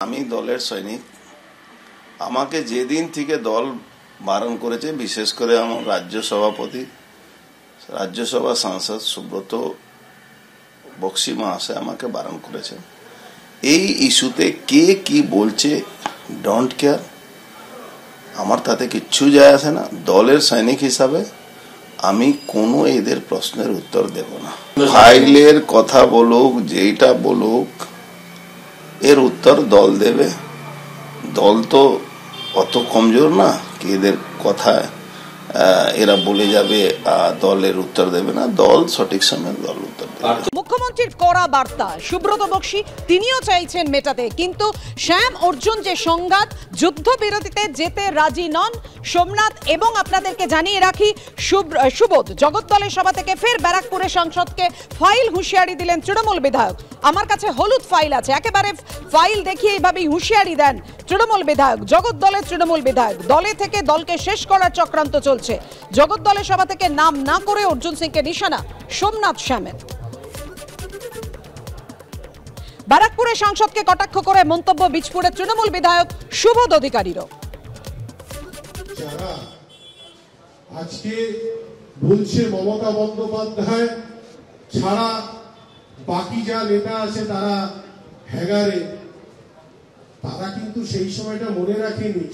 আমি দলের সৈনিক। আমাকে যেদিন থেকে দল বারণ করেছে, বিশেষ করে আমার রাজ্য সভাপতি, রাজ্যসভা সাংসদ সুব্রত বক্সি মহাশয় আমাকে বারণ করেছেন। এই ইস্যুতে কে কি বলছে ডোন্ট কেয়ার, আমার তাতে কিচ্ছু যায় আসে না। দলের সৈনিক হিসাবে আমি কোনো এদের প্রশ্নের উত্তর দেব না। ফাইলের কথা বলুক, যেটা বলুক, এর উত্তর দল দেবে। দল তো অত কমজোর না কি এদের কথায় এরা বলে যাবে দলের উত্তর দেবে না। দল সঠিক সময় দল উত্তর দেবে। মুখ্যমন্ত্রীর কড়া বার্তা সুব্রত বক্সি তিনিও চাইছেন মেটাতে, কিন্তু শ্যাম অর্জুন যে সংঘাত, যুদ্ধবিরতিতে যেতে রাজি নন সোমনাথ। এবং আপনাদেরকে জানিয়ে রাখি, সুবোধ জগদ্দলের সভা থেকে ফের ব্যারাকপুরের সাংসদকে ফাইল হুঁশিয়ারি দিলেন তৃণমূল বিধায়ক। আমার কাছে হলুদ ফাইল আছে, একেবারে ফাইল দেখিয়ে এইভাবেই হুঁশিয়ারি দেন তৃণমূল বিধায়ক, জগদ্দলের তৃণমূল বিধায়ক। দলে থেকে দলকে শেষ করার চক্রান্ত চলছে। জগদ্দলের সভা থেকে নাম না করে অর্জুন সিংকে নিশানা সোমনাথ শ্যামের। ব্যারাকপুরের সাংসদকে কটাক্ষ করে মন্তব্য বীজপুরের তৃণমূল বিধায়ক সুবোধ অধিকারীরও। যারা আজকে বলছে মমতা বন্দ্যোপাধ্যায় ছাড়া বাকি যা নেতা আছে তারা হ্যাগারে, তারা কিন্তু সেই সময়টা মনে রাখেনি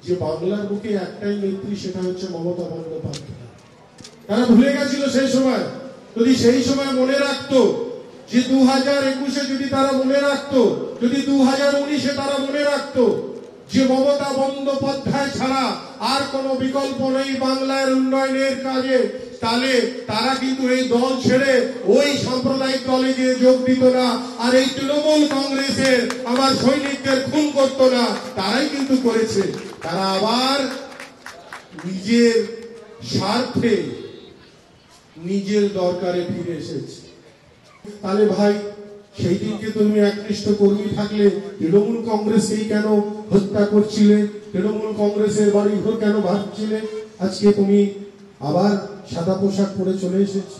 যে বাংলার বুকে একটাই নেত্রী, সেটা হচ্ছে মমতা বন্দ্যোপাধ্যায়। তারা ভুলে গেছিল সেই সময়। যদি সেই সময় মনে রাখতো, যে 2021-এ যদি তারা মনে রাখতো, যদি 2019-এ তারা মনে রাখতো যে মমতা বন্দ্যোপাধ্যায় ছাড়া আর কোনো বিকল্প নেই বাংলার উন্নয়নের কাজে, তাহলে তারা কিন্তু এই দল ছেড়ে ওই সাম্প্রদায়িক দলে গিয়ে যোগ দিত না, আর এই তৃণমূল কংগ্রেসের আমার সৈনিকদের খুন করতো না। তারাই কিন্তু করেছে। তারা আবার নিজের স্বার্থে নিজের দরকারে ফিরে এসেছে। তাহলে ভাই, সেই দিনকে তুমি একনিষ্ঠ কর্মী থাকলে তৃণমূল কংগ্রেসকেই কেন হত্যা করছিলে? তৃণমূল কংগ্রেসের বাড়ি ঘর কেন ভাঙছিলে? আজকে তুমি আবার সাদা পোশাক পরে চলে এসেছো।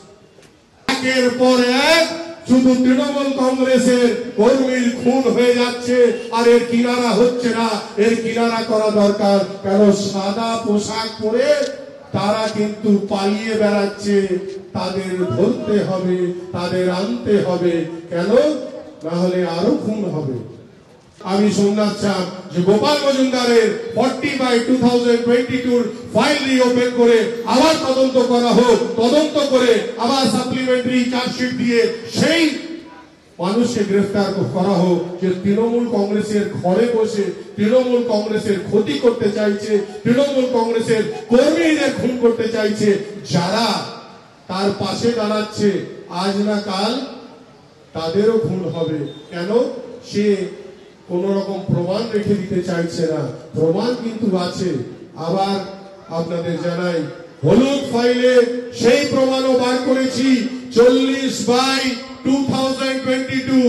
একের পর এক শুধু তৃণমূল কংগ্রেসের কর্মীর খুন হয়ে যাচ্ছে, আর এর কিনারা হচ্ছে না। এর কিনারা করা দরকার। কেন সাদা পোশাক পরে তারা কিন্তু পালিয়ে বেড়াচ্ছে। তাদের ধরতে হবে, তাদের আনতে হবে। কেন? না হলে আরো খুন হবে। আমি সোমনাথ চান যে গোপাল মজুমদারের 40/2022 ফাইল রিওপেন করে আবার তদন্ত করা হোক। তদন্ত করে আবার সাপ্লিমেন্টারি চার্জশিট দিয়ে সেই মানুষকে গ্রেফতার করা হোক যে তৃণমূল কংগ্রেসের ঘরে বসে তৃণমূল কংগ্রেসের ক্ষতি করতে চাইছে, তৃণমূল কংগ্রেসের কর্মীদের খুন করতে চাইছে। যারা তার পাশে দাঁড়াচ্ছে, আজ না কাল তাদেরও খুন হবে। কেন? সে কোন রকম প্রমাণ রেখে দিতে চাইছে না। প্রমাণ কিন্তু আছে। আবার আপনাদের জানাই, হলুদ ফাইলে সেই প্রমাণও বার করেছি। 40/2022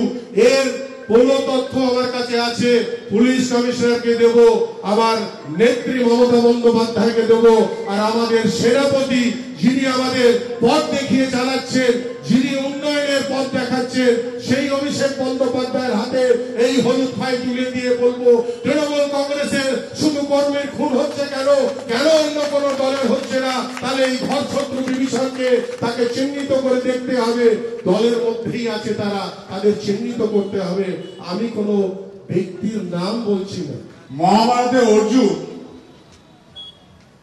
এর পুরো তথ্য আমার কাছে আছে। পুলিশ কমিশনারকে দেব, আবার নেত্রী মমতা বন্দ্যোপাধ্যায়কে দেব, আর আমাদের সেনাপতি যিনি আমাদের পথ দেখিয়ে চালাচ্ছেন, যিনি উন্নয়নের পথ দেখাচ্ছেন, সেই অভিষেক বন্দ্যোপাধ্যায়ের হাতে এই হলুদ ফাইল তুলে দিয়ে বলবো, তৃণমূল কংগ্রেসের শুধু কর্মীর খুন হচ্ছে কেন? কেন অন্য কোন দলের হচ্ছে না? তাহলে এই ঘর শত্রু বিভীষণকে তাকে চিহ্নিত করে দেখতে হবে। দলের মধ্যেই আছে তারা, তাদের চিহ্নিত করতে হবে। আমি কোনো ব্যক্তির নাম বলছি না। মহাভারতে অর্জুন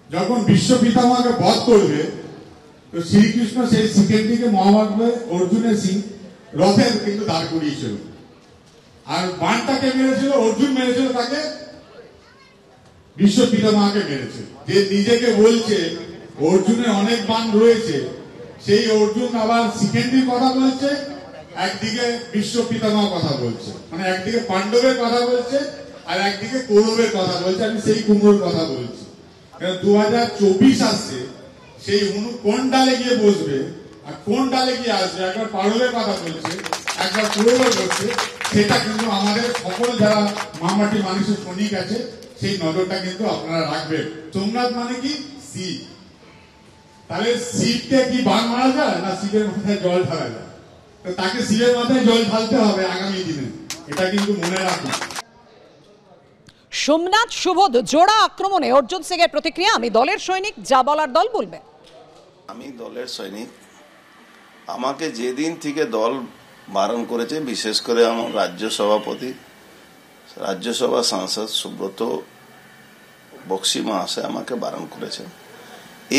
যখন বিশ্ব পিতামহকে বধ করবে, তো শ্রীকৃষ্ণ সেই শিখেটিকে মহাভারতে অর্জুনের সিং রথে কিন্তু দাঁড় করিয়েছিল, আর বাণটাকে মেরেছিল অর্জুন, মেরেছিল তাকে বিশ্ব পিতামহকে মেরেছিল। যে নিজেকে বলছে অর্জুনের অনেক বাণ রয়েছে, সেই অর্জুন আবার শিখেন্ডির কথা বলছে, একদিকে বিশ্ব পিতামহ কথা বলছে, মানে একদিকে পাণ্ডবের কথা বলছে আর একদিকে কৌরবের কথা বলছে। আমি সেই কুমড়োর কথা বলছি। 2024 আসছে, সেই কোন ডালে গিয়ে বসবে আর কোন ডালে গিয়ে আসবে, একবার পাণ্ডবের কথা বলছে, একবার কৌরবের বলছে। সেটা কিন্তু আমাদের সকল যারা মামাটি মানুষের সৈনিক আছে, সেই নজরটা কিন্তু আপনারা রাখবেন। সোমনাথ মানে কি? শিব। তাহলে শিবকে কি বাঘ মারা যায় না শিবের মাথায় জল ঢালা যায়? তো তাকে শিবের মাথায় জল ঢালতে হবে আগামী দিনে, এটা কিন্তু মনে রাখুন। সোমনাথ সুবোধ জোড়া আক্রমণে অর্জুন সিংয়ের প্রতিক্রিয়া, আমি দলের সৈনিক, যা বলার দল বলবে। আমি দলের সৈনিক, আমাকে যেদিন থেকে দল বারণ করেছে, বিশেষ করে আমার রাজ্য সভাপতি, রাজ্যসভা সাংসদ সুব্রত বক্সি মহাশয় আমাকে বারণ করেছেন।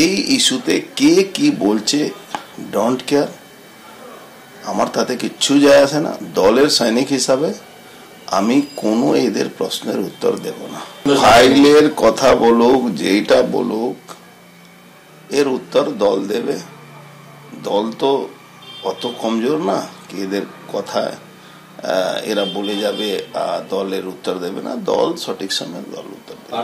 এই ইস্যুতে কে কি বলছে ডোন্ট কেয়ার, আমার তাতে কিচ্ছু যায় আসে না। দলের সৈনিক হিসাবে আমি কোনো এদের প্রশ্নের উত্তর দেব না। ফাইলের কথা বলুক, যেটা বলুক, এর উত্তর দল দেবে। দল তো অত কমজোর না কি এদের কথায় এরা বলে যাবে দলের উত্তর দেবে না। দল সঠিক সময়ে দল উত্তর দেবে।